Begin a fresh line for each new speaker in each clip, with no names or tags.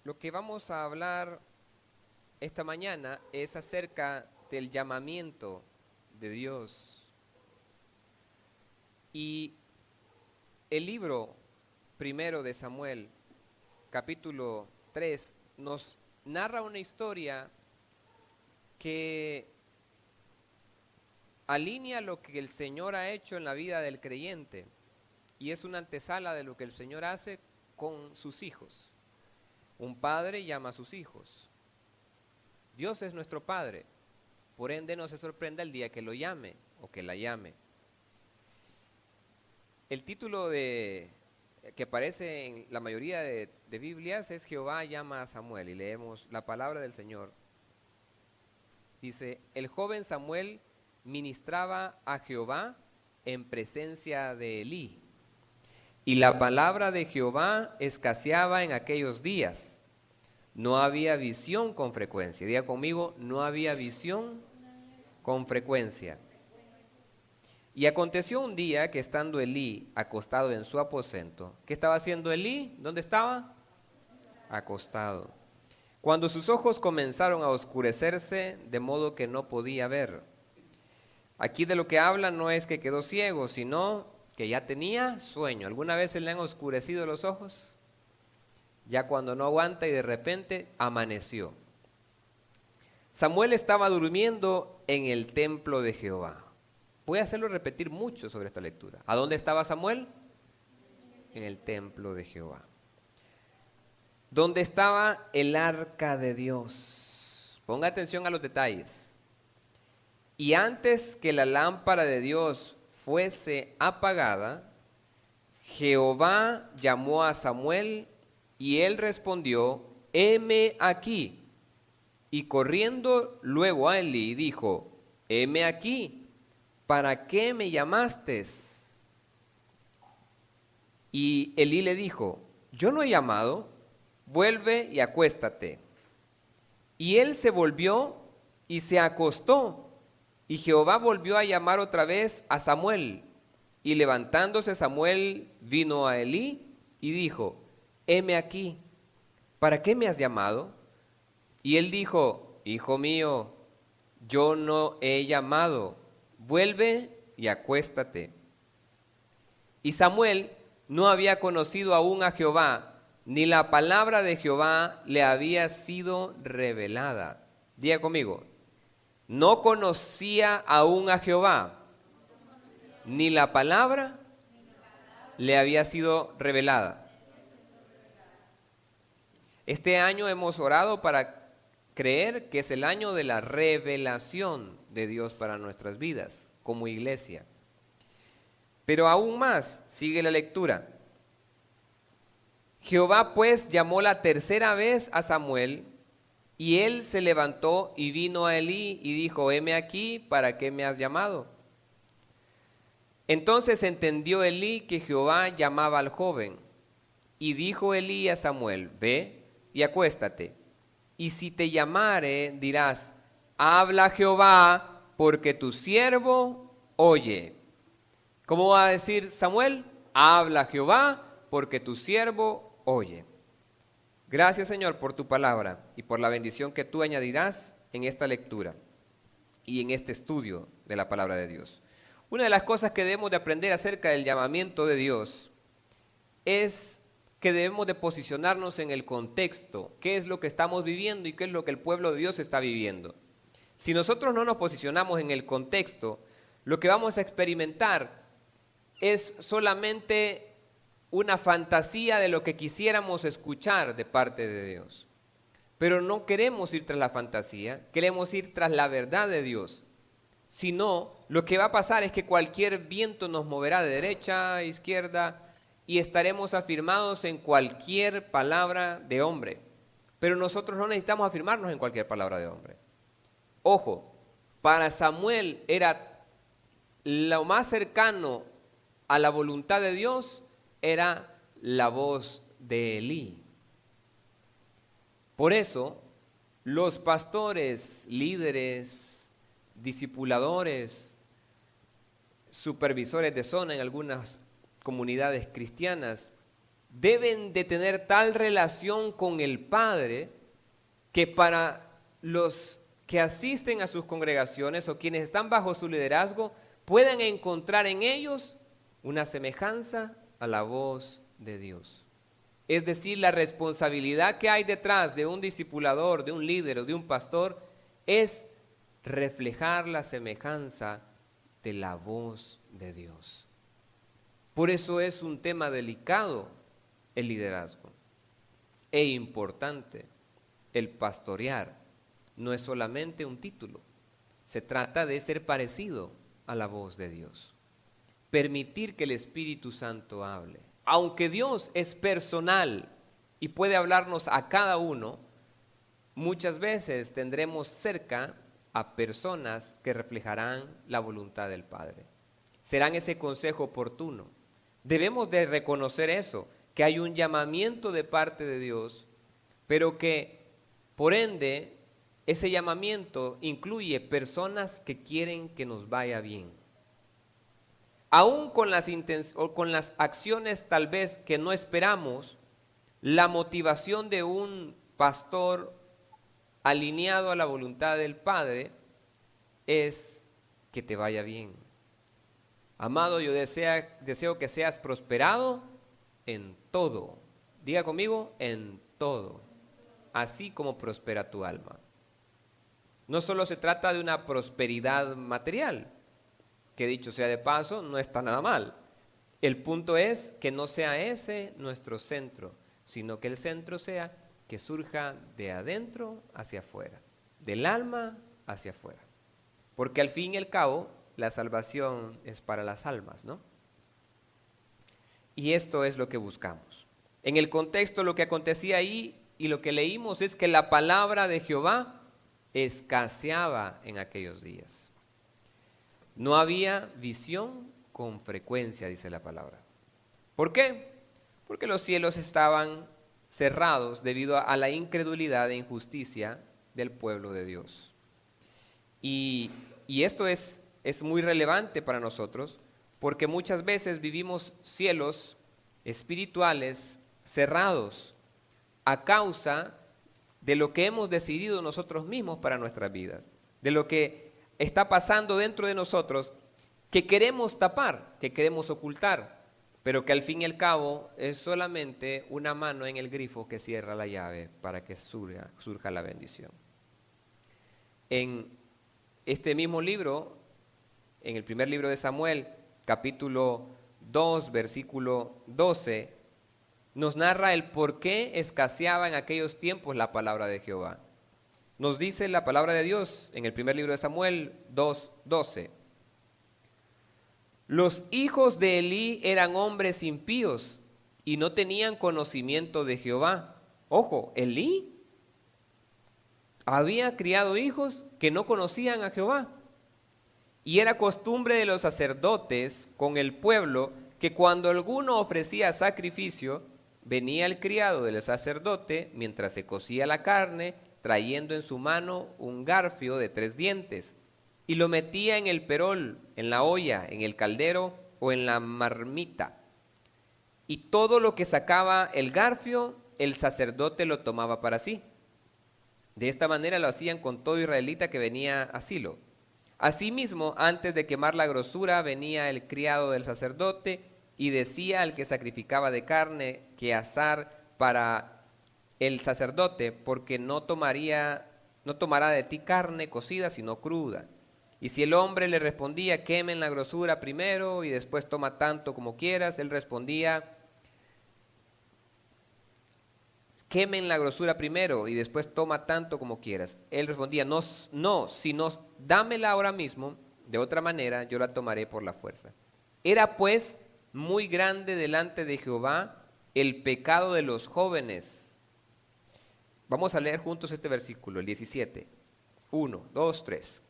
Lo que vamos a hablar esta mañana es acerca del llamamiento de Dios. Y el libro primero de Samuel, capítulo 3, nos narra una historia que alinea lo que el Señor ha hecho en la vida del creyente y es una antesala de lo que el Señor hace con sus hijos. Un padre llama a sus hijos. Dios es nuestro Padre, por ende no se sorprenda el día que lo llame o que la llame. El título que aparece en la mayoría de Biblias es Jehová llama a Samuel, y leemos la palabra del Señor. Dice, el joven Samuel ministraba a Jehová en presencia de Elí, y la palabra de Jehová escaseaba en aquellos días. No había visión con frecuencia. Diga conmigo, no había visión con frecuencia. Y aconteció un día que estando Elí acostado en su aposento, ¿qué estaba haciendo Elí? ¿Dónde estaba? Acostado. Cuando sus ojos comenzaron a oscurecerse, de modo que no podía ver. Aquí de lo que habla no es que quedó ciego, sino que ya tenía sueño. ¿Alguna vez se le han oscurecido los ojos? Ya cuando no aguanta y de repente amaneció. Samuel estaba durmiendo en el templo de Jehová. Voy a hacerlo repetir mucho sobre esta lectura. ¿A dónde estaba Samuel? En el templo de Jehová. ¿Dónde estaba el arca de Dios? Ponga atención a los detalles. Y antes que la lámpara de Dios fuese apagada, Jehová llamó a Samuel y él respondió, heme aquí. Y corriendo luego a Elí dijo, heme aquí, ¿para qué me llamaste? Y Elí le dijo, yo no he llamado, vuelve y acuéstate. Y él se volvió y se acostó. Y Jehová volvió a llamar otra vez a Samuel. Y levantándose Samuel vino a Elí y dijo, heme aquí, ¿para qué me has llamado? Y él dijo, hijo mío, yo no he llamado, vuelve y acuéstate. Y Samuel no había conocido aún a Jehová, ni la palabra de Jehová le había sido revelada. Diga conmigo, no conocía aún a Jehová, ni la palabra le había sido revelada. Este año hemos orado para creer que es el año de la revelación de Dios para nuestras vidas como iglesia. Pero aún más, sigue la lectura. Jehová pues llamó la tercera vez a Samuel, y él se levantó y vino a Elí y dijo, heme aquí, ¿para qué me has llamado? Entonces entendió Elí que Jehová llamaba al joven, y dijo Elí a Samuel, ve y acuéstate, y si te llamare dirás, habla Jehová, porque tu siervo oye. ¿Cómo va a decir Samuel? Habla Jehová, porque tu siervo oye. Gracias, Señor, por tu palabra y por la bendición que tú añadirás en esta lectura y en este estudio de la palabra de Dios. Una de las cosas que debemos de aprender acerca del llamamiento de Dios es que debemos de posicionarnos en el contexto, qué es lo que estamos viviendo y qué es lo que el pueblo de Dios está viviendo. Si nosotros no nos posicionamos en el contexto, lo que vamos a experimentar es solamente una fantasía de lo que quisiéramos escuchar de parte de Dios. Pero no queremos ir tras la fantasía, queremos ir tras la verdad de Dios. Si no, lo que va a pasar es que cualquier viento nos moverá de derecha a izquierda y estaremos afirmados en cualquier palabra de hombre. Pero nosotros no necesitamos afirmarnos en cualquier palabra de hombre. Ojo, para Samuel era lo más cercano a la voluntad de Dios, era la voz de Elí. Por eso, los pastores, líderes, discipuladores, supervisores de zona en algunas comunidades cristianas deben de tener tal relación con el Padre que para los que asisten a sus congregaciones o quienes están bajo su liderazgo puedan encontrar en ellos una semejanza a la voz de Dios. Es decir, la responsabilidad que hay detrás de un discipulador, de un líder o de un pastor es reflejar la semejanza de la voz de Dios. Por eso es un tema delicado el liderazgo e importante. El pastorear no es solamente un título, se trata de ser parecido a la voz de Dios. Permitir que el Espíritu Santo hable. Aunque Dios es personal y puede hablarnos a cada uno, muchas veces tendremos cerca a personas que reflejarán la voluntad del Padre. Serán ese consejo oportuno. Debemos de reconocer eso, que hay un llamamiento de parte de Dios, pero que por ende ese llamamiento incluye personas que quieren que nos vaya bien. Aún con las acciones tal vez que no esperamos, la motivación de un pastor alineado a la voluntad del Padre es que te vaya bien. Amado, yo deseo que seas prosperado en todo. Diga conmigo, en todo. Así como prospera tu alma. No solo se trata de una prosperidad material, que dicho sea de paso, no está nada mal. El punto es que no sea ese nuestro centro, sino que el centro sea que surja de adentro hacia afuera, del alma hacia afuera. Porque al fin y al cabo, la salvación es para las almas, ¿no? Y esto es lo que buscamos. En el contexto, lo que acontecía ahí y lo que leímos es que la palabra de Jehová escaseaba en aquellos días. No había visión con frecuencia, dice la palabra. ¿Por qué? Porque los cielos estaban cerrados debido a la incredulidad e injusticia del pueblo de Dios. Y esto es muy relevante para nosotros porque muchas veces vivimos cielos espirituales cerrados a causa de lo que hemos decidido nosotros mismos para nuestras vidas, de lo que está pasando dentro de nosotros que queremos tapar, que queremos ocultar, pero que al fin y al cabo es solamente una mano en el grifo que cierra la llave para que surja la bendición. En este mismo libro, en el primer libro de Samuel, capítulo 2, versículo 12, nos narra el por qué escaseaba en aquellos tiempos la palabra de Jehová. Nos dice la palabra de Dios en el primer libro de Samuel 2:12. Los hijos de Elí eran hombres impíos y no tenían conocimiento de Jehová. Ojo, Elí había criado hijos que no conocían a Jehová. Y era costumbre de los sacerdotes con el pueblo que cuando alguno ofrecía sacrificio, venía el criado del sacerdote mientras se cocía la carne, trayendo en su mano un garfio de 3 dientes, y lo metía en el perol, en la olla, en el caldero o en la marmita. Y todo lo que sacaba el garfio, el sacerdote lo tomaba para sí. De esta manera lo hacían con todo israelita que venía a Silo. Asimismo, antes de quemar la grosura, venía el criado del sacerdote y decía al que sacrificaba de carne que asar para el sacerdote, porque no tomará de ti carne cocida, sino cruda. Y si el hombre le respondía, quemen la grosura primero y después toma tanto como quieras, él respondía, quemen la grosura primero y después toma tanto como quieras. Él respondía, no, sino dámela ahora mismo, de otra manera yo la tomaré por la fuerza. Era pues muy grande delante de Jehová el pecado de los jóvenes. Vamos a leer juntos este versículo, el 17. 1, 2, 3.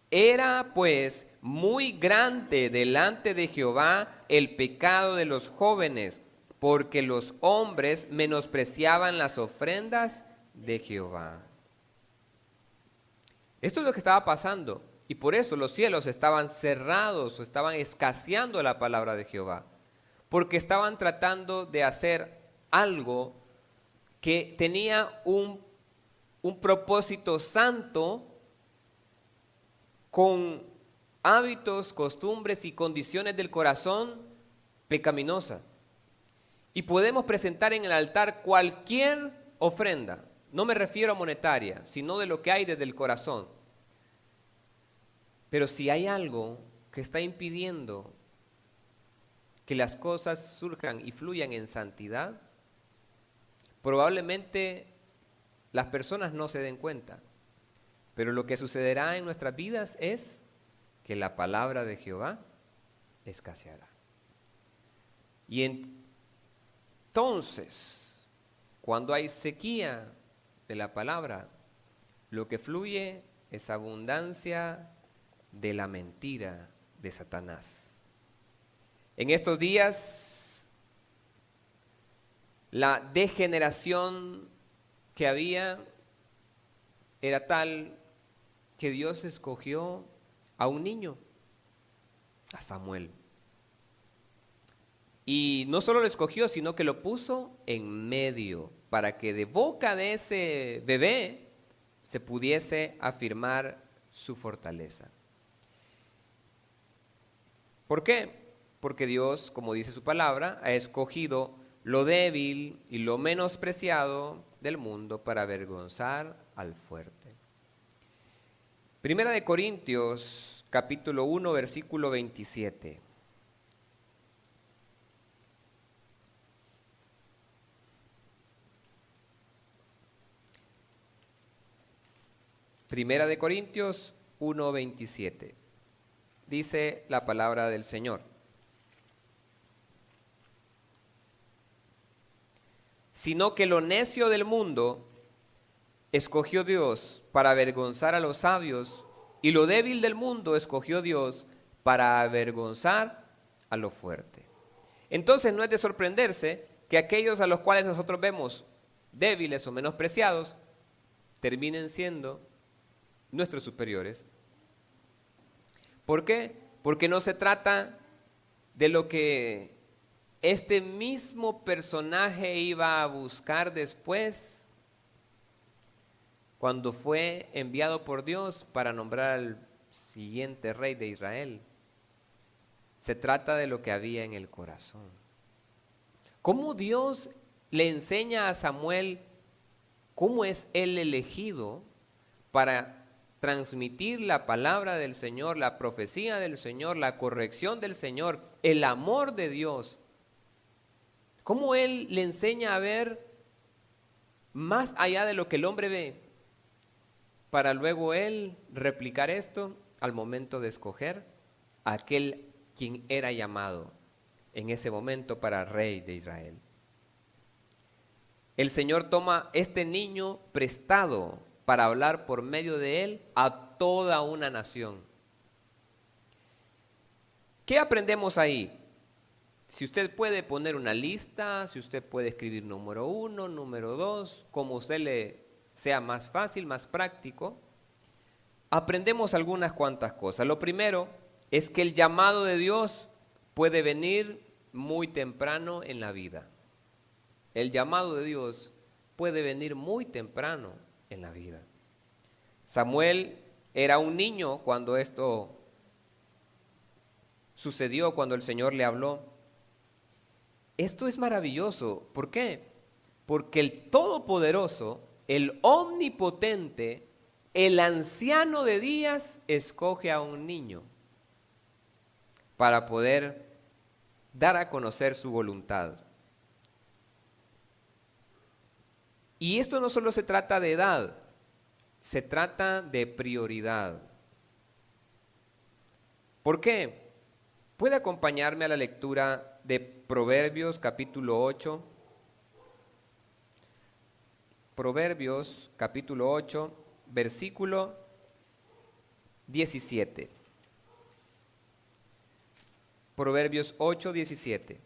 Era pues muy grande delante de Jehová el pecado de los jóvenes, porque los hombres menospreciaban las ofrendas de Jehová. Esto es lo que estaba pasando, y por eso los cielos estaban cerrados o estaban escaseando la palabra de Jehová, porque estaban tratando de hacer algo que tenía un propósito santo con hábitos, costumbres y condiciones del corazón pecaminosa. Y podemos presentar en el altar cualquier ofrenda. No me refiero a monetaria, sino de lo que hay desde el corazón. Pero si hay algo que está impidiendo que las cosas surjan y fluyan en santidad, probablemente las personas no se den cuenta. Pero lo que sucederá en nuestras vidas es que la palabra de Jehová escaseará. Y entonces, cuando hay sequía de la palabra, lo que fluye es abundancia de la mentira de Satanás. En estos días, la degeneración que había era tal que Dios escogió a un niño, a Samuel. Y no solo lo escogió, sino que lo puso en medio, para que de boca de ese bebé se pudiese afirmar su fortaleza. ¿Por qué? Porque Dios, como dice su palabra, ha escogido lo débil y lo menospreciado del mundo para avergonzar al fuerte. Primera de Corintios, capítulo 1, versículo 27. Primera de Corintios 1, 27. Dice la palabra del Señor: sino que lo necio del mundo escogió Dios para avergonzar a los sabios, y lo débil del mundo escogió Dios para avergonzar a lo fuerte. Entonces no es de sorprenderse que aquellos a los cuales nosotros vemos débiles o menospreciados terminen siendo nuestros superiores. ¿Por qué? Porque no se trata de lo que este mismo personaje iba a buscar después, cuando fue enviado por Dios para nombrar al siguiente rey de Israel. Se trata de lo que había en el corazón. ¿Cómo Dios le enseña a Samuel cómo es él elegido para transmitir la palabra del Señor, la profecía del Señor, la corrección del Señor, el amor de Dios? ¿Cómo Él le enseña a ver más allá de lo que el hombre ve, para luego Él replicar esto al momento de escoger a aquel quien era llamado en ese momento para rey de Israel? El Señor toma este niño prestado para hablar por medio de él a toda una nación. ¿Qué aprendemos ahí? Si usted puede poner una lista, si usted puede escribir número 1, número 2, como a usted le sea más fácil, más práctico, aprendemos algunas cuantas cosas. Lo primero es que el llamado de Dios puede venir muy temprano en la vida. El llamado de Dios puede venir muy temprano en la vida. Samuel era un niño cuando esto sucedió, cuando el Señor le habló. Esto es maravilloso. ¿Por qué? Porque el Todopoderoso, el Omnipotente, el Anciano de días, escoge a un niño para poder dar a conocer su voluntad. Y esto no solo se trata de edad, se trata de prioridad. ¿Por qué? ¿Puede acompañarme a la lectura de Proverbios capítulo 8? Proverbios capítulo 8, versículo 17. Proverbios 8, 17.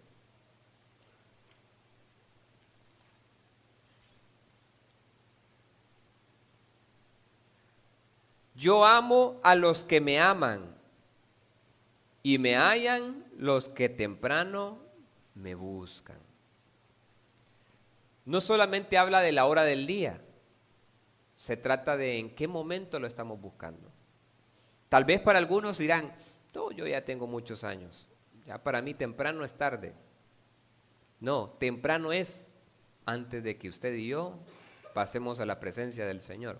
Yo amo a los que me aman, y me hallan los que temprano me buscan. no solamente habla de la hora del día, se trata de en qué momento lo estamos buscando. Tal vez para algunos dirán, no, yo ya tengo muchos años, ya para mí temprano es tarde. No, temprano es antes de que usted y yo pasemos a la presencia del Señor.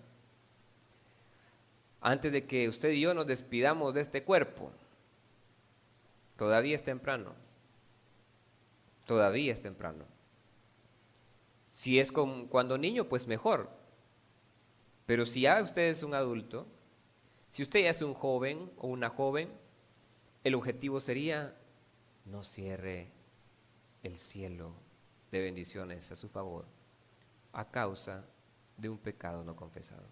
Antes de que usted y yo nos despidamos de este cuerpo, todavía es temprano. Todavía es temprano. Si es cuando niño, pues mejor. Pero si ya usted es un adulto, si usted ya es un joven o una joven, el objetivo sería no cierre el cielo de bendiciones a su favor a causa de un pecado no confesado.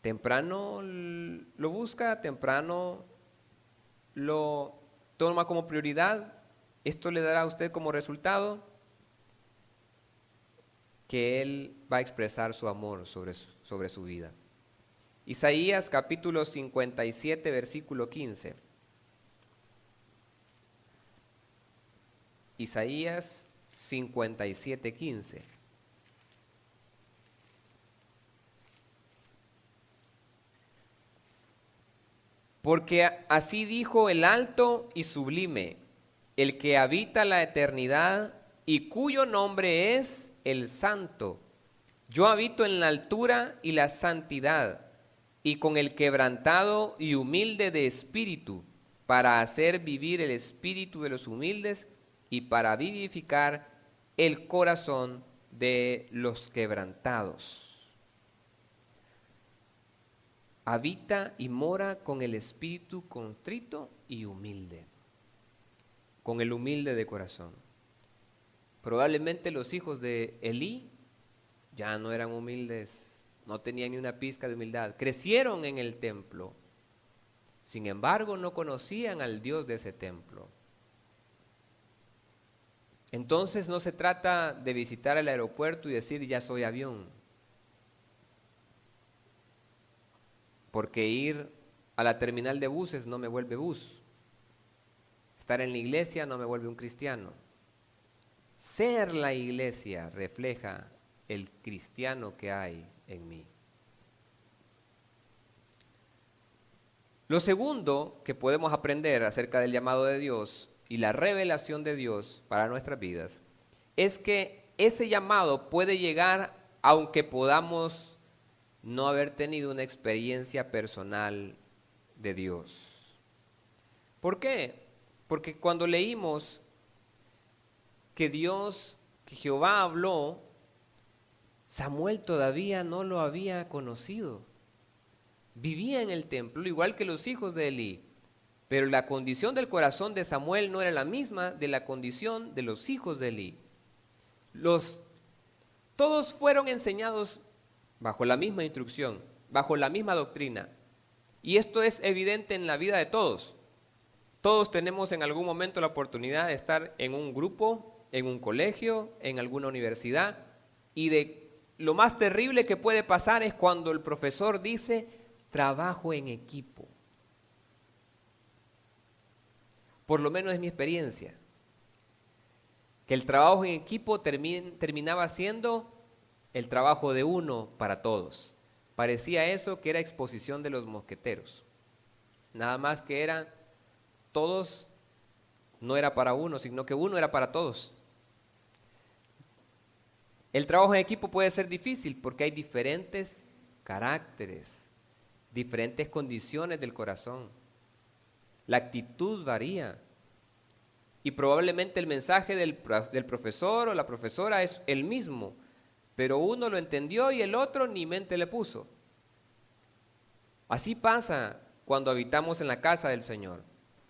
Temprano lo busca, temprano lo toma como prioridad. Esto le dará a usted como resultado que Él va a expresar su amor sobre su vida. Isaías capítulo 57, versículo 15. Isaías 57, 15. Porque así dijo el alto y sublime, el que habita la eternidad y cuyo nombre es el Santo. Yo habito en la altura y la santidad, y con el quebrantado y humilde de espíritu, para hacer vivir el espíritu de los humildes y para vivificar el corazón de los quebrantados. Habita y mora con el espíritu contrito y humilde, con el humilde de corazón. Probablemente los hijos de Elí ya no eran humildes, no tenían ni una pizca de humildad. Crecieron en el templo, sin embargo no conocían al Dios de ese templo. Entonces no se trata de visitar el aeropuerto y decir ya soy avión, porque ir a la terminal de buses no me vuelve bus. Estar en la iglesia no me vuelve un cristiano. Ser la iglesia refleja el cristiano que hay en mí. Lo segundo que podemos aprender acerca del llamado de Dios y la revelación de Dios para nuestras vidas es que ese llamado puede llegar aunque podamos no haber tenido una experiencia personal de Dios. ¿Por qué? Porque cuando leímos que Jehová habló, Samuel todavía no lo había conocido. Vivía en el templo, igual que los hijos de Elí, pero la condición del corazón de Samuel no era la misma de la condición de los hijos de Elí. Todos fueron enseñados bajo la misma instrucción, bajo la misma doctrina. Y esto es evidente en la vida de todos. Todos tenemos en algún momento la oportunidad de estar en un grupo, en un colegio, en alguna universidad, y de lo más terrible que puede pasar es cuando el profesor dice, trabajo en equipo. Por lo menos es mi experiencia, que el trabajo en equipo terminaba siendo el trabajo de uno para todos. Parecía eso que era exposición de los mosqueteros. Nada más que eran todos, no era para uno, sino que uno era para todos. El trabajo en equipo puede ser difícil porque hay diferentes caracteres, diferentes condiciones del corazón. La actitud varía. Y probablemente el mensaje del profesor o la profesora es el mismo, pero uno lo entendió y el otro ni mente le puso. Así pasa cuando habitamos en la casa del Señor,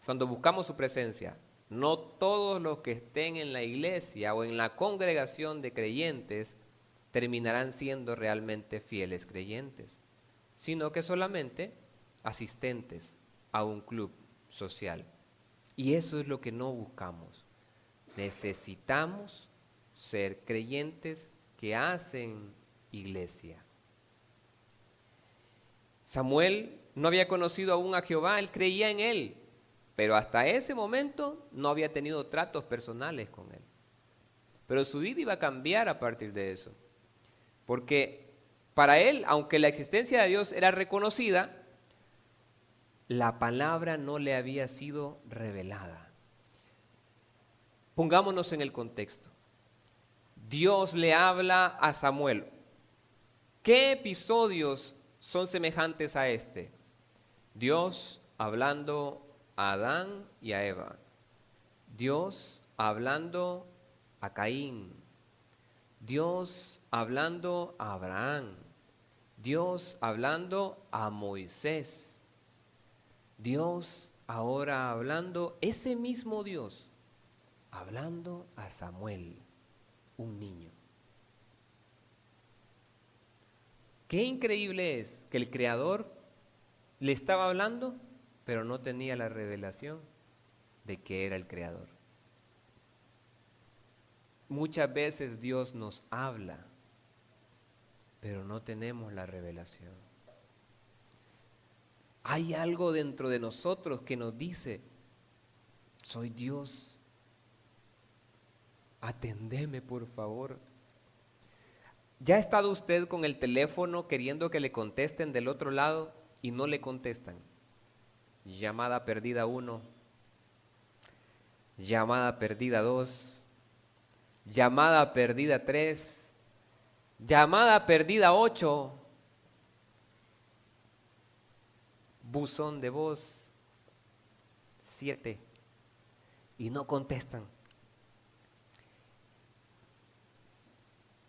cuando buscamos su presencia. No todos los que estén en la iglesia o en la congregación de creyentes terminarán siendo realmente fieles creyentes, sino que solamente asistentes a un club social. Y eso es lo que no buscamos. Necesitamos ser creyentes que hacen iglesia. Samuel no había conocido aún a Jehová, él creía en él, pero hasta ese momento no había tenido tratos personales con él. pero su vida iba a cambiar a partir de eso. Porque para él, aunque la existencia de Dios era reconocida, la palabra no le había sido revelada. Pongámonos en el contexto. Dios le habla a Samuel. ¿Qué episodios son semejantes a este? Dios hablando a Adán y a Eva. Dios hablando a Caín. Dios hablando a Abraham. Dios hablando a Moisés. Dios ahora hablando, ese mismo Dios, hablando a Samuel, un niño. Qué increíble es que el Creador le estaba hablando, pero no tenía la revelación de que era el Creador. Muchas veces Dios nos habla, pero no tenemos la revelación. Hay algo dentro de nosotros que nos dice, soy Dios, atendeme por favor. ¿Ya ha estado usted con el teléfono queriendo que le contesten del otro lado y no le contestan? Llamada perdida 1, llamada perdida 2, llamada perdida 3, llamada perdida 8, buzón de voz 7 y no contestan.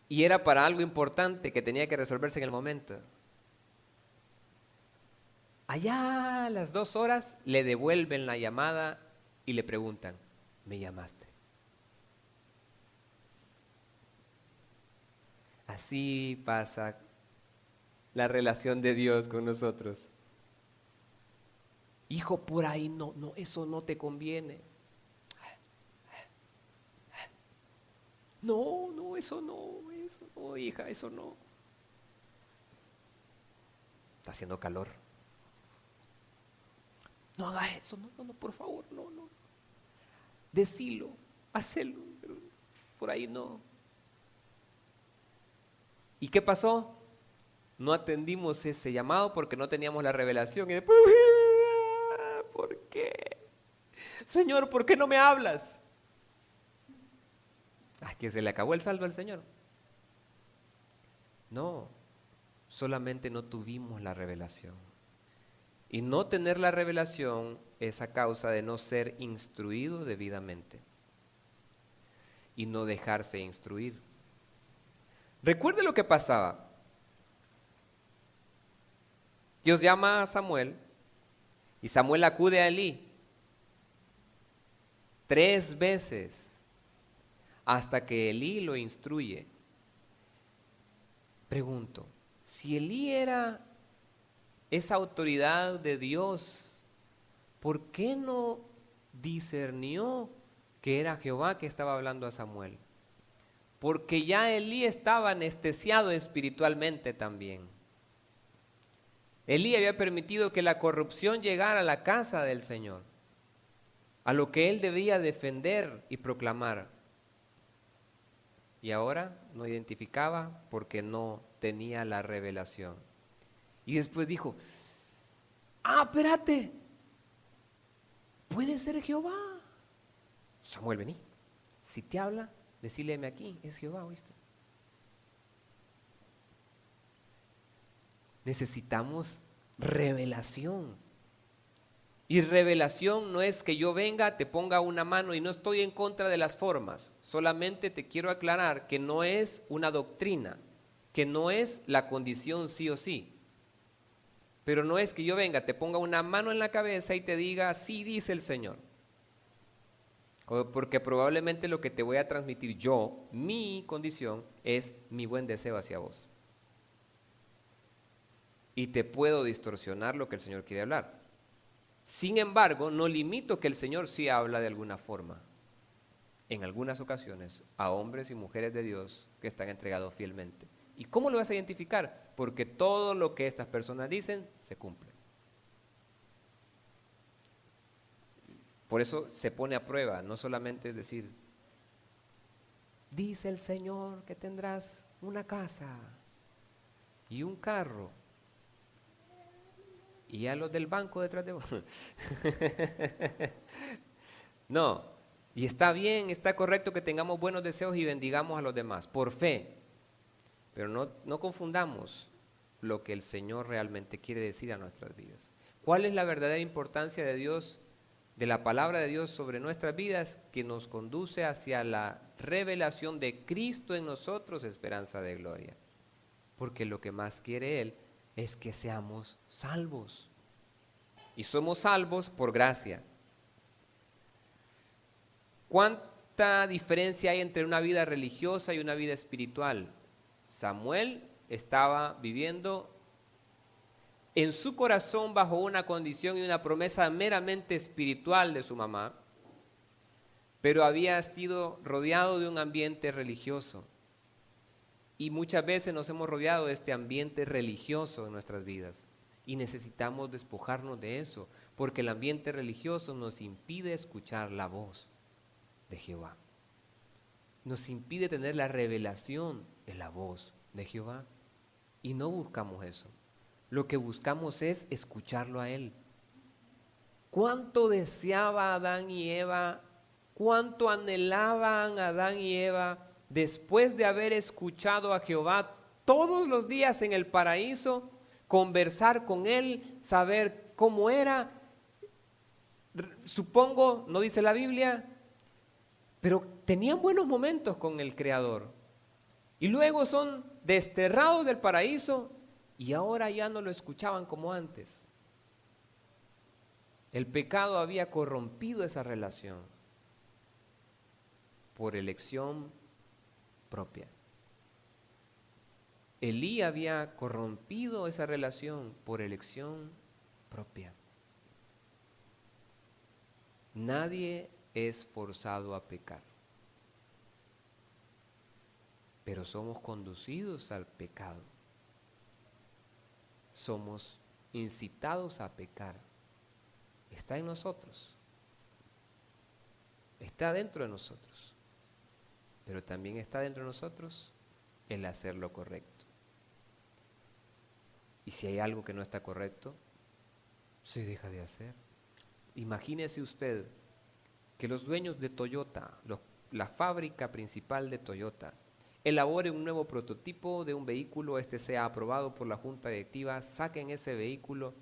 Y era para algo importante que tenía que resolverse en el momento. Allá a las 2 horas le devuelven la llamada y le preguntan, ¿me llamaste? Así pasa la relación de Dios con nosotros. Hijo, por ahí no, eso no te conviene. No, eso no, hija, eso no. Está haciendo calor. No hagas eso, no, por favor, no. Decilo, hacelo, pero por ahí no. ¿Y qué pasó? No atendimos ese llamado porque no teníamos la revelación. Y después, ¿por qué? Señor, ¿por qué no me hablas? Que se le acabó el saldo al Señor. No, solamente no tuvimos la revelación. Y no tener la revelación es a causa de no ser instruido debidamente y no dejarse instruir. Recuerde lo que pasaba. Dios llama a Samuel y Samuel acude a Elí 3 veces hasta que Elí lo instruye. Pregunto, si Elí era esa autoridad de Dios, ¿por qué no discernió que era Jehová que estaba hablando a Samuel? Porque ya Elí estaba anestesiado espiritualmente también. Elí había permitido que la corrupción llegara a la casa del Señor, a lo que él debía defender y proclamar. Y ahora no identificaba porque no tenía la revelación. Y después dijo, espérate, puede ser Jehová. Samuel, vení, si te habla, decíleme aquí, es Jehová, ¿oíste? Necesitamos revelación. Y revelación no es que yo venga, te ponga una mano, y no estoy en contra de las formas. Solamente te quiero aclarar que no es una doctrina, que no es la condición sí o sí. Pero no es que yo venga, te ponga una mano en la cabeza y te diga, sí dice el Señor. Porque probablemente lo que te voy a transmitir yo, mi condición, es mi buen deseo hacia vos. Y te puedo distorsionar lo que el Señor quiere hablar. Sin embargo, no limito que el Señor sí habla de alguna forma, en algunas ocasiones, a hombres y mujeres de Dios que están entregados fielmente. ¿Y cómo lo vas a identificar? Porque todo lo que estas personas dicen se cumple. Por eso se pone a prueba, no solamente es decir, dice el Señor que tendrás una casa y un carro. Y a los del banco detrás de vos. No, y está bien, está correcto que tengamos buenos deseos y bendigamos a los demás, por fe. Pero no confundamos lo que el Señor realmente quiere decir a nuestras vidas. ¿Cuál es la verdadera importancia de Dios, de la palabra de Dios sobre nuestras vidas, que nos conduce hacia la revelación de Cristo en nosotros, esperanza de gloria? Porque lo que más quiere Él es que seamos salvos. Y somos salvos por gracia. ¿Cuánta diferencia hay entre una vida religiosa y una vida espiritual? Samuel estaba viviendo en su corazón bajo una condición y una promesa meramente espiritual de su mamá, pero había sido rodeado de un ambiente religioso. Y muchas veces nos hemos rodeado de este ambiente religioso en nuestras vidas y necesitamos despojarnos de eso, porque el ambiente religioso nos impide escuchar la voz de Jehová. Nos impide tener la revelación de la voz de Jehová. Y no buscamos eso. Lo que buscamos es escucharlo a Él. ¿Cuánto deseaba Adán y Eva? ¿Cuánto anhelaban Adán y Eva después de haber escuchado a Jehová todos los días en el paraíso, conversar con Él, saber cómo era? Supongo, no dice la Biblia, pero tenían buenos momentos con el Creador. Y luego son desterrados del paraíso y ahora ya no lo escuchaban como antes. El pecado había corrompido esa relación por elección propia. Elí había corrompido esa relación por elección propia. Nadie es forzado a pecar, pero somos conducidos al pecado. Somos incitados a pecar. Está en nosotros. Está dentro de nosotros. Pero también está dentro de nosotros el hacer lo correcto. Y si hay algo que no está correcto, se deja de hacer. Imagínese usted que los dueños de Toyota, la fábrica principal de Toyota, elabore un nuevo prototipo de un vehículo, este sea aprobado por la junta directiva, saquen ese vehículo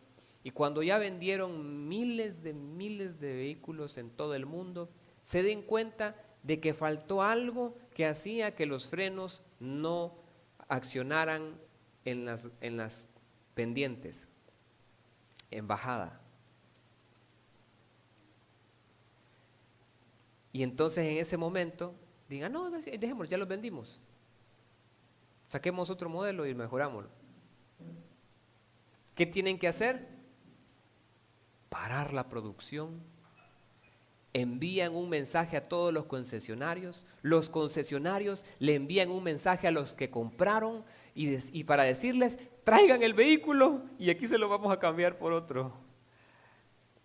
y cuando ya vendieron miles de vehículos en todo el mundo, se den cuenta de que faltó algo que hacía que los frenos no accionaran en las pendientes, en bajada. Y entonces en ese momento digan, no, dejémoslo, ya los vendimos. Saquemos otro modelo y mejorámoslo. ¿Qué tienen que hacer? Parar la producción. Envían un mensaje a todos los concesionarios le envían un mensaje a los que compraron y para decirles, traigan el vehículo y aquí se lo vamos a cambiar por otro.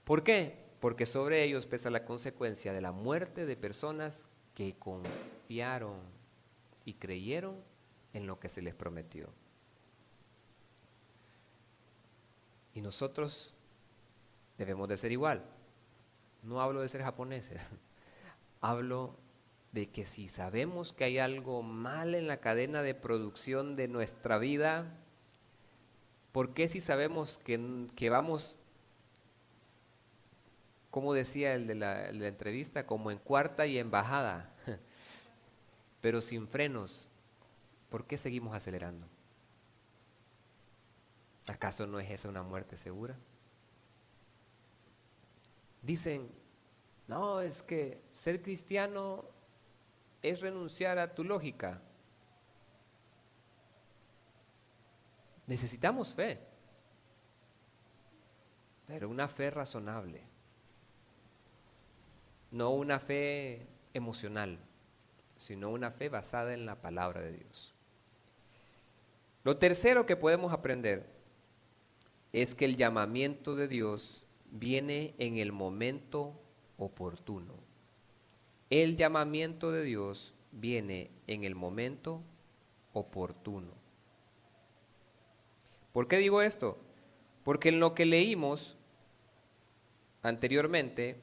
¿Por qué? Porque sobre ellos pesa la consecuencia de la muerte de personas que confiaron y creyeron en lo que se les prometió. Y nosotros debemos de ser igual. No hablo de ser japoneses, hablo de que si sabemos que hay algo mal en la cadena de producción de nuestra vida, ¿por qué si sabemos que vamos, como decía el de la entrevista, como en cuarta y en bajada, pero sin frenos, ¿por qué seguimos acelerando? ¿Acaso no es esa una muerte segura? Dicen, no, es que ser cristiano es renunciar a tu lógica. Necesitamos fe, pero una fe razonable, no una fe emocional, sino una fe basada en la palabra de Dios. Lo tercero que podemos aprender es que el llamamiento de Dios viene en el momento oportuno. El llamamiento de Dios viene en el momento oportuno. ¿Por qué digo esto? Porque en lo que leímos anteriormente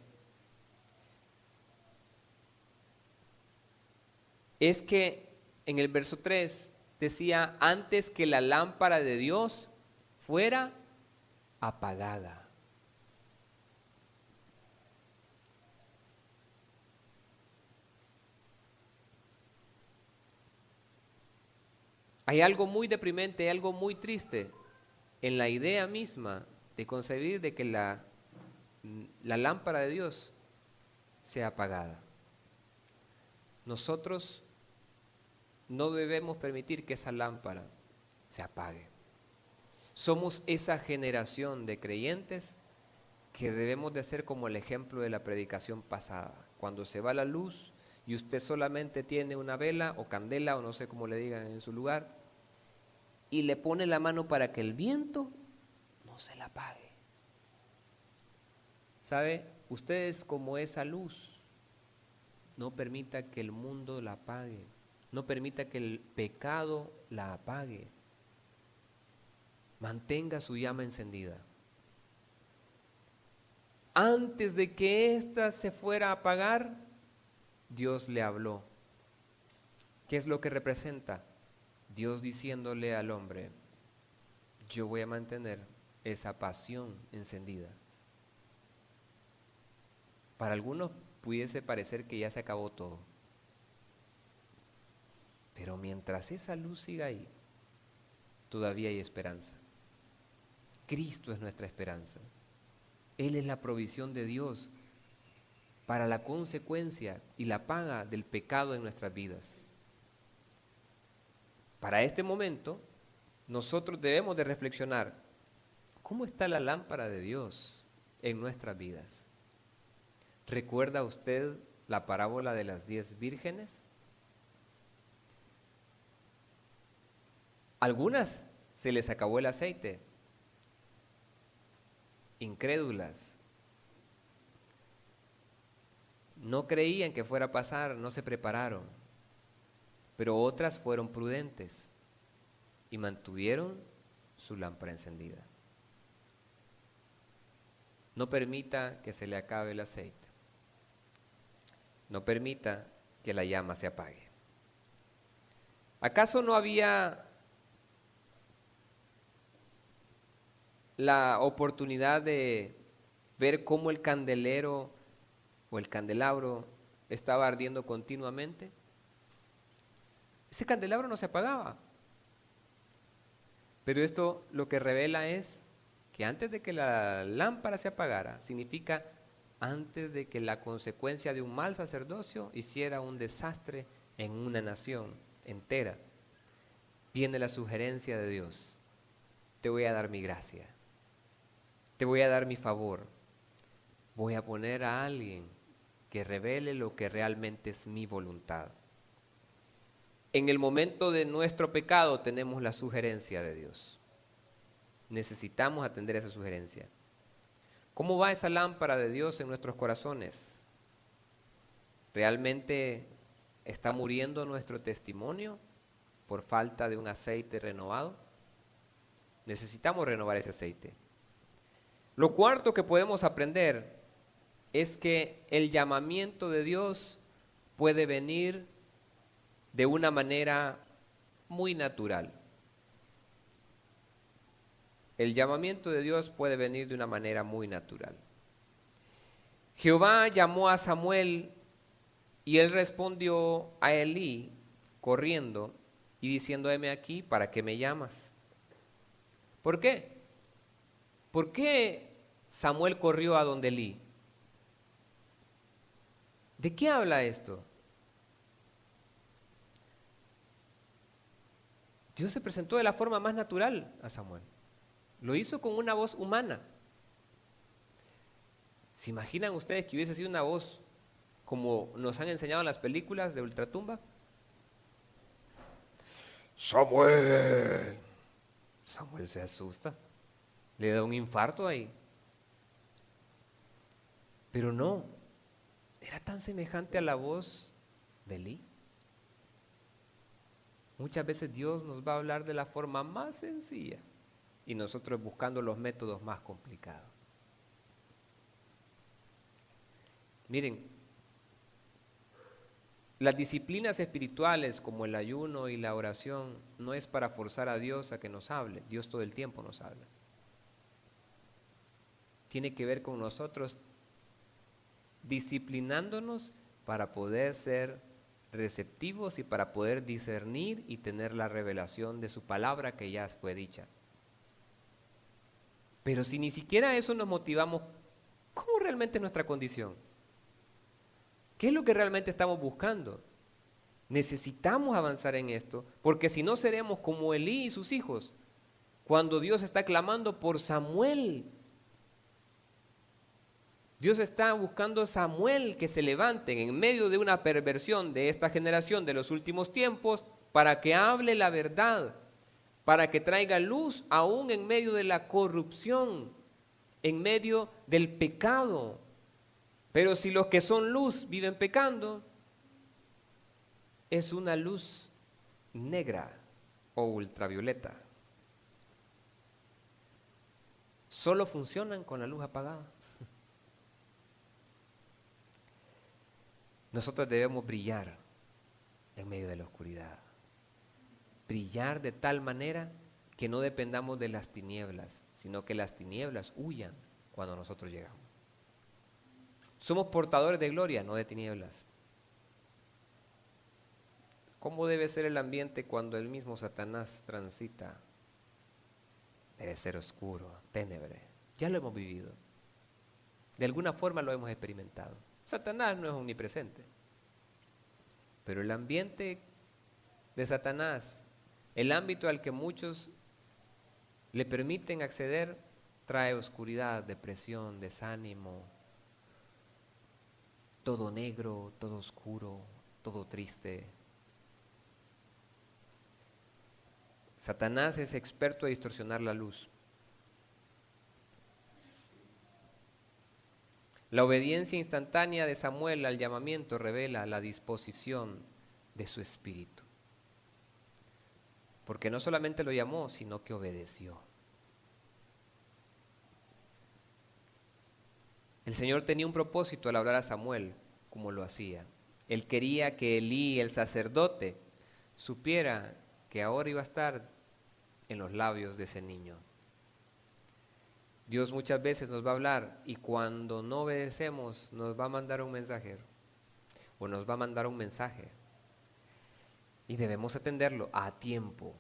es que en el verso 3 decía, antes que la lámpara de Dios fuera apagada. Hay algo muy deprimente, hay algo muy triste en la idea misma de concebir de que la lámpara de Dios sea apagada. Nosotros no debemos permitir que esa lámpara se apague. Somos esa generación de creyentes que debemos de ser como el ejemplo de la predicación pasada. Cuando se va la luz y usted solamente tiene una vela o candela o no sé cómo le digan en su lugar, y le pone la mano para que el viento no se la apague. ¿Sabe? Usted es como esa luz. No permita que el mundo la apague. No permita que el pecado la apague. Mantenga su llama encendida. Antes de que ésta se fuera a apagar, Dios le habló. ¿Qué es lo que representa? Dios diciéndole al hombre, yo voy a mantener esa pasión encendida. Para algunos pudiese parecer que ya se acabó todo. Pero mientras esa luz siga ahí, todavía hay esperanza. Cristo es nuestra esperanza. Él es la provisión de Dios para la consecuencia y la paga del pecado en nuestras vidas. Para este momento, nosotros debemos de reflexionar, ¿cómo está la lámpara de Dios en nuestras vidas? ¿Recuerda usted la parábola de las 10 vírgenes? Algunas se les acabó el aceite, incrédulas. No creían que fuera a pasar, no se prepararon, pero otras fueron prudentes y mantuvieron su lámpara encendida. No permita que se le acabe el aceite. No permita que la llama se apague. ¿Acaso no había la oportunidad de ver cómo el candelero o el candelabro estaba ardiendo continuamente? Ese candelabro no se apagaba. Pero esto lo que revela es que antes de que la lámpara se apagara, significa antes de que la consecuencia de un mal sacerdocio hiciera un desastre en una nación entera, viene la sugerencia de Dios. Te voy a dar mi gracia. Te voy a dar mi favor. Voy a poner a alguien que revele lo que realmente es mi voluntad. En el momento de nuestro pecado tenemos la sugerencia de Dios. Necesitamos atender esa sugerencia. ¿Cómo va esa lámpara de Dios en nuestros corazones? ¿Realmente está muriendo nuestro testimonio por falta de un aceite renovado? Necesitamos renovar ese aceite. Lo cuarto que podemos aprender es que el llamamiento de Dios puede venir de una manera muy natural. El llamamiento de Dios puede venir de una manera muy natural. Jehová llamó a Samuel y él respondió a Elí corriendo y diciendo, heme aquí, ¿para qué me llamas? ¿Por qué? ¿Por qué Samuel corrió a donde Elí? ¿De qué habla esto? Dios se presentó de la forma más natural a Samuel. Lo hizo con una voz humana. ¿Se imaginan ustedes que hubiese sido una voz como nos han enseñado en las películas de ultratumba? Samuel. Samuel se asusta. Le da un infarto ahí. Pero no, era tan semejante a la voz de Elí. Muchas veces Dios nos va a hablar de la forma más sencilla y nosotros buscando los métodos más complicados. Miren, las disciplinas espirituales como el ayuno y la oración no es para forzar a Dios a que nos hable. Dios todo el tiempo nos habla. Tiene que ver con nosotros disciplinándonos para poder ser receptivos y para poder discernir y tener la revelación de su palabra que ya fue dicha. Pero si ni siquiera eso nos motivamos, ¿cómo realmente es nuestra condición? ¿Qué es lo que realmente estamos buscando? Necesitamos avanzar en esto, porque si no seremos como Elí y sus hijos, cuando Dios está clamando por Samuel. Dios está buscando a Samuel que se levanten en medio de una perversión de esta generación de los últimos tiempos para que hable la verdad, para que traiga luz aún en medio de la corrupción, en medio del pecado. Pero si los que son luz viven pecando, es una luz negra o ultravioleta. Solo funcionan con la luz apagada. Nosotros debemos brillar en medio de la oscuridad. Brillar de tal manera que no dependamos de las tinieblas, sino que las tinieblas huyan cuando nosotros llegamos. Somos portadores de gloria, no de tinieblas. ¿Cómo debe ser el ambiente cuando el mismo Satanás transita? Debe ser oscuro, ténebre. Ya lo hemos vivido. De alguna forma lo hemos experimentado. Satanás no es omnipresente. Pero el ambiente de Satanás, el ámbito al que muchos le permiten acceder, trae oscuridad, depresión, desánimo, todo negro, todo oscuro, todo triste. Satanás es experto en distorsionar la luz. La obediencia instantánea de Samuel al llamamiento revela la disposición de su espíritu. Porque no solamente lo llamó, sino que obedeció. El Señor tenía un propósito al hablar a Samuel, como lo hacía. Él quería que Elí, el sacerdote, supiera que ahora iba a estar en los labios de ese niño. Dios muchas veces nos va a hablar y cuando no obedecemos nos va a mandar un mensajero o nos va a mandar un mensaje y debemos atenderlo a tiempo,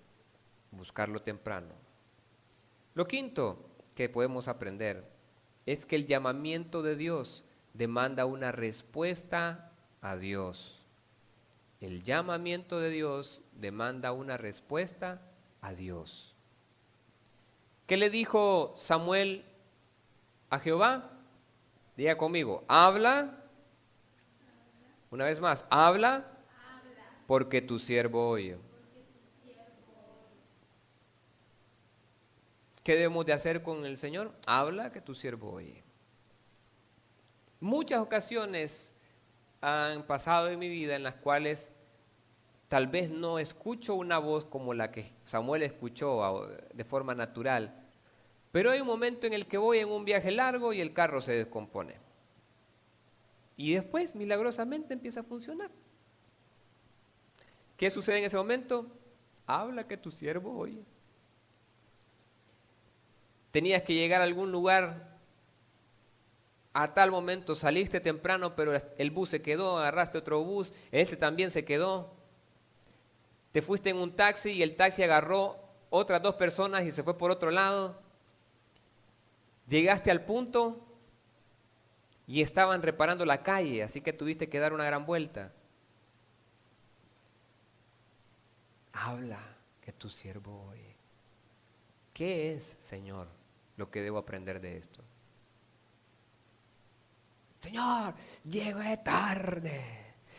buscarlo temprano. Lo quinto que podemos aprender es que el llamamiento de Dios demanda una respuesta a Dios. El llamamiento de Dios demanda una respuesta a Dios. ¿Qué le dijo Samuel a Jehová? Diga conmigo, habla. Una vez más, habla, porque tu siervo oye. ¿Qué debemos de hacer con el Señor? Habla, que tu siervo oye. Muchas ocasiones han pasado en mi vida en las cuales tal vez no escucho una voz como la que Samuel escuchó de forma natural, pero hay un momento en el que voy en un viaje largo y el carro se descompone. Y después, milagrosamente, empieza a funcionar. ¿Qué sucede en ese momento? Habla, que tu siervo oye. Tenías que llegar a algún lugar a tal momento, saliste temprano, pero el bus se quedó, agarraste otro bus, ese también se quedó. Te fuiste en un taxi y el taxi agarró otras 2 personas y se fue por otro lado. Llegaste al punto y estaban reparando la calle, así que tuviste que dar una gran vuelta. Habla, que tu siervo oye. ¿Qué es, Señor, lo que debo aprender de esto? Señor, llegué tarde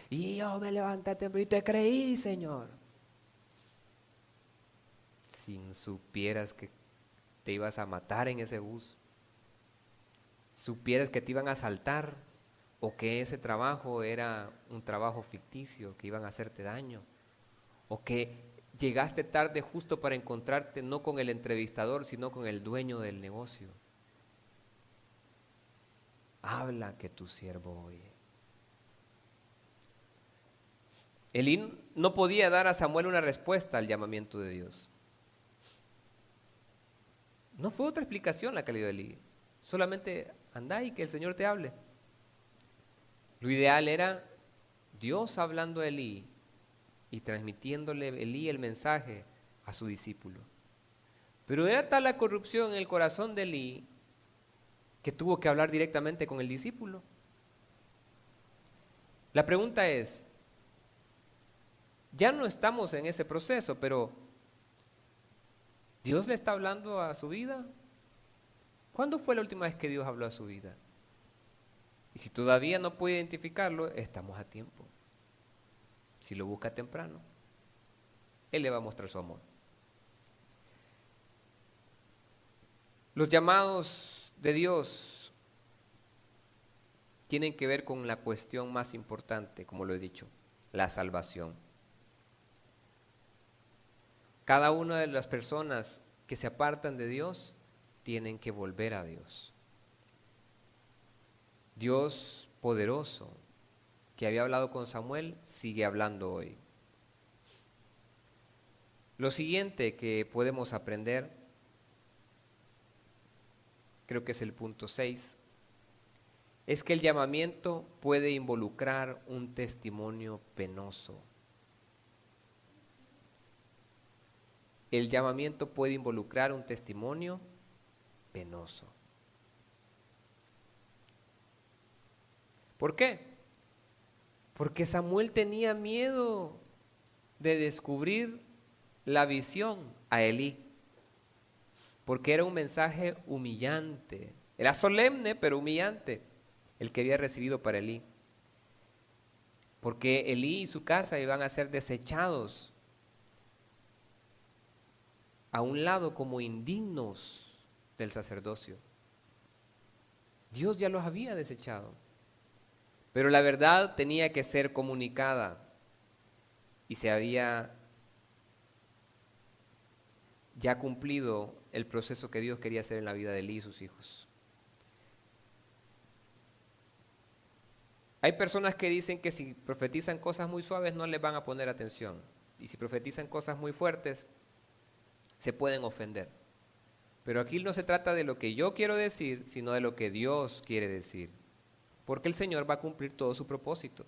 y yo me levanté temprano y te creí, Señor. Si supieras que te ibas a matar en ese bus, supieras que te iban a asaltar o que ese trabajo era un trabajo ficticio, que iban a hacerte daño, o que llegaste tarde justo para encontrarte no con el entrevistador, sino con el dueño del negocio. Habla que tu siervo oye. Elí no podía dar a Samuel una respuesta al llamamiento de Dios. No fue otra explicación la que le dio Elí. Solamente anda y que el Señor te hable. Lo ideal era Dios hablando a Elí y transmitiéndole Elí el mensaje a su discípulo. Pero era tal la corrupción en el corazón de Elí que tuvo que hablar directamente con el discípulo. La pregunta es, ya no estamos en ese proceso, pero ¿Dios le está hablando a su vida? ¿Cuándo fue la última vez que Dios habló a su vida? Y si todavía no puede identificarlo, estamos a tiempo. Si lo busca temprano, Él le va a mostrar su amor. Los llamados de Dios tienen que ver con la cuestión más importante, como lo he dicho, la salvación. Cada una de las personas que se apartan de Dios tienen que volver a Dios. Dios poderoso, que había hablado con Samuel, sigue hablando hoy. Lo siguiente que podemos aprender, creo que es el punto 6, es que el llamamiento puede involucrar un testimonio penoso. El llamamiento puede involucrar un testimonio penoso. ¿Por qué? Porque Samuel tenía miedo de descubrir la visión a Elí. Porque era un mensaje humillante. Era solemne, pero humillante, el que había recibido para Elí. Porque Elí y su casa iban a ser desechados a un lado como indignos del sacerdocio. Dios ya los había desechado. Pero la verdad tenía que ser comunicada y se había ya cumplido el proceso que Dios quería hacer en la vida de Elí y sus hijos. Hay personas que dicen que si profetizan cosas muy suaves no les van a poner atención y si profetizan cosas muy fuertes se pueden ofender. Pero aquí no se trata de lo que yo quiero decir, sino de lo que Dios quiere decir. Porque el Señor va a cumplir todo su propósito.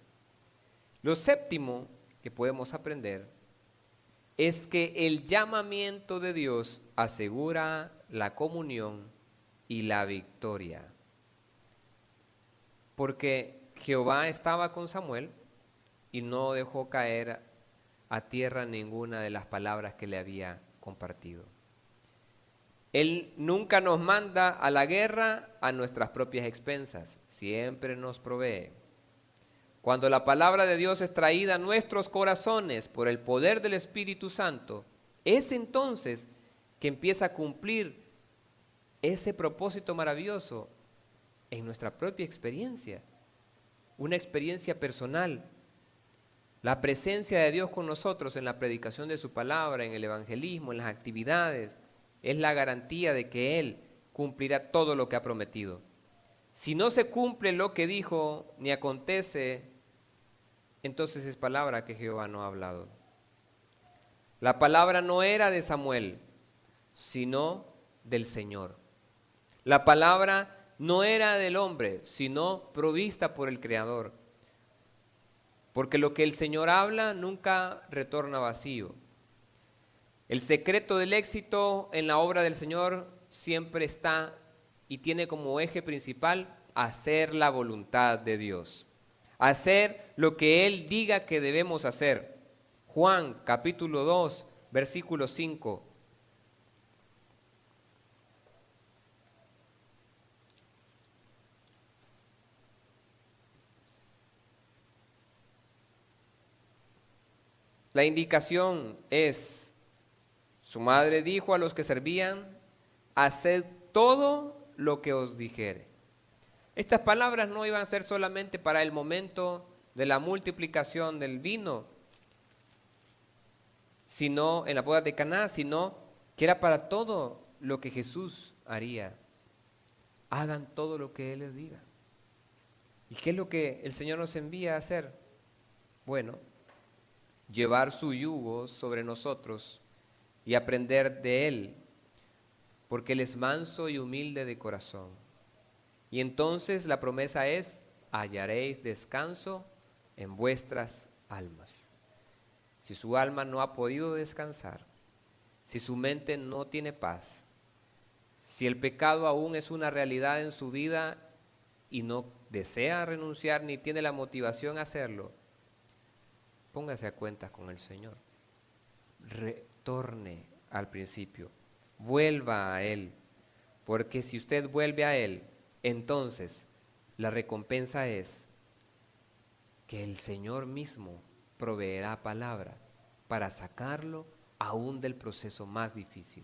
Lo séptimo que podemos aprender es que el llamamiento de Dios asegura la comunión y la victoria. Porque Jehová estaba con Samuel y no dejó caer a tierra ninguna de las palabras que le había compartido. Él nunca nos manda a la guerra a nuestras propias expensas, siempre nos provee. Cuando la palabra de Dios es traída a nuestros corazones por el poder del Espíritu Santo, es entonces que empieza a cumplir ese propósito maravilloso en nuestra propia experiencia, una experiencia personal. La presencia de Dios con nosotros en la predicación de su palabra, en el evangelismo, en las actividades, es la garantía de que Él cumplirá todo lo que ha prometido. Si no se cumple lo que dijo, ni acontece, entonces es palabra que Jehová no ha hablado. La palabra no era de Samuel, sino del Señor. La palabra no era del hombre, sino provista por el Creador. Porque lo que el Señor habla nunca retorna vacío. El secreto del éxito en la obra del Señor siempre está y tiene como eje principal hacer la voluntad de Dios. Hacer lo que Él diga que debemos hacer. Juan capítulo 2, versículo 5. La indicación es, su madre dijo a los que servían, haced todo lo que os dijere. Estas palabras no iban a ser solamente para el momento de la multiplicación del vino, sino en la boda de Caná, sino que era para todo lo que Jesús haría. Hagan todo lo que Él les diga. ¿Y qué es lo que el Señor nos envía a hacer? Bueno, llevar su yugo sobre nosotros y aprender de Él, porque Él es manso y humilde de corazón. Y entonces la promesa es: hallaréis descanso en vuestras almas. Si su alma no ha podido descansar, si su mente no tiene paz, si el pecado aún es una realidad en su vida y no desea renunciar ni tiene la motivación a hacerlo, póngase a cuentas con el Señor. Retorne al principio, vuelva a Él, porque si usted vuelve a Él, entonces la recompensa es que el Señor mismo proveerá palabra para sacarlo aún del proceso más difícil.